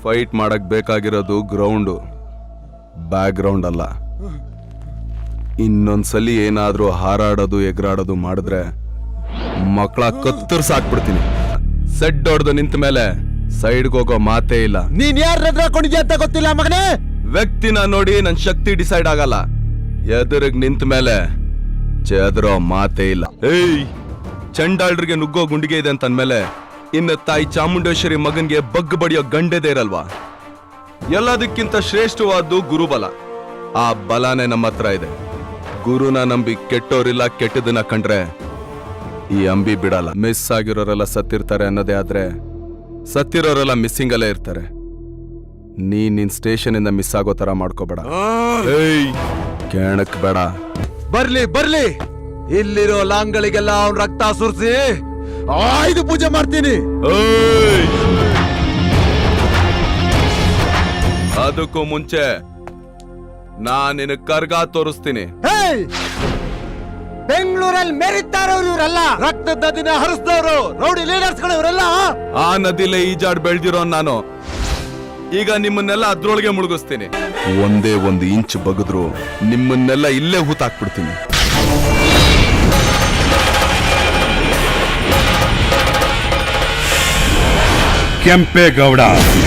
Fight ಮಾಡಕ್ ಬೇಕಾಗಿರೋದು ground, back ground ಅಲ್ಲ. ಇನ್ನೊಂದ್ಸಲಿ ಏನಾದ್ರೂ ಹಾರಾಡೋದು ಎಗರಾಡೋದು ಮಾಡಿದ್ರೆ ಮಕ್ಕಳ ಕತ್ತರ್ಸಾಕ್ಬಿಡ್ತೀನಿ. ಸೆಡ್ ಹೊಡೆದು ನಿಂತ ಮೇಲೆ ಸೈಡ್ಗೆ ಹೋಗೋ ಮಾತೇ ಇಲ್ಲ. ನೀನ್ ಯಾರ ಹಾಕೊಂಡಿದ್ಯಾ ಅಂತ ಗೊತ್ತಿಲ್ಲ ಮಗನೇ. ವ್ಯಕ್ತಿನ ನೋಡಿ ನನ್ ಶಕ್ತಿ ಡಿಸೈಡ್ ಆಗಲ್ಲ. ಎದುರಿಗೆ ನಿಂತ ಮೇಲೆ ಚೆದರೋ ಮಾತೇ ಇಲ್ಲ. ಏಯ್, ಚಂಡಾಳ್ರಿಗೆ ನುಗ್ಗೋ ಗುಂಡಿಗೆ ಇದೆ ಅಂತ ಅಂದ್ಮೇಲೆ ಇನ್ನು ತಾಯಿ ಚಾಮುಂಡೇಶ್ವರಿ ಮಗನ್ಗೆ ಬಗ್ಗು ಬಡಿಯೋ ಗಂಡೆದೇ ಇರಲ್ವಾ? ಎಲ್ಲದಕ್ಕಿಂತ ಶ್ರೇಷ್ಠವಾದ್ದು ಗುರುಬಲ. ಆ ಬಲನೇ ನಮ್ಮ ಹತ್ರ ಇದೆ. ಗುರುನ ನಂಬಿ ಕೆಟ್ಟೋರಿಲ್ಲ, ಕೆಟ್ಟದನ್ನ ಕಂಡ್ರೆ ಈ ಅಂಬಿ ಬಿಡಲ್ಲ. ಮಿಸ್ ಆಗಿರೋರೆಲ್ಲ ಸತ್ತಿರ್ತಾರೆ ಅನ್ನೋದೇ ಆದ್ರೆ ಸತ್ತಿರೋರೆಲ್ಲ ಮಿಸ್ಸಿಂಗ್ ಅಲ್ಲೇ ಇರ್ತಾರೆ. ನಿನ್ ಸ್ಟೇಷನ್ ಇಂದ ಮಿಸ್ ಆಗೋ ತರ ಮಾಡ್ಕೋಬೇಡ. ಏಯ್, ಕೇಳಕ್ ಬೇಡ. ಬರ್ಲಿ ಬರ್ಲಿ, ಇಲ್ಲಿರೋ ಲಾಂಗಳಿಗೆಲ್ಲ ಅವ್ನ ರಕ್ತ ಸುರಿಸಿ ಆಯ್ದು ಪೂಜೆ ಮಾಡ್ತೀನಿ. ಅದಕ್ಕೂ ಮುಂಚೆ ನಾನಿನ ಕರ್ಗ ತೋರಿಸ್ತೀನಿ. ಬೆಂಗಳೂರಲ್ಲಿ ಮೆರಿತಾರವ್ರು ಇವರೆಲ್ಲ, ರಕ್ತದ ನದಿನ ಹರಿಸಿದವರು ರೌಡಿ ಲೀಡರ್ಸ್ಗಳು ಇವರೆಲ್ಲ. ಆ ನದಿಲೇ ಈಜಾಡ್ ಬೆಳ್ದಿರೋ ನಾನು ಈಗ ನಿಮ್ಮನ್ನೆಲ್ಲ ಅದ್ರೊಳಗೆ ಮುಳುಗಿಸ್ತೀನಿ. ಒಂದೇ ಒಂದು ಇಂಚ್ ಬಗದ್ರು ನಿಮ್ಮನ್ನೆಲ್ಲ ಇಲ್ಲೇ ಹೂತಾಕ್ಬಿಡ್ತೀನಿ. ಕೆಂಪೇಗೌಡ.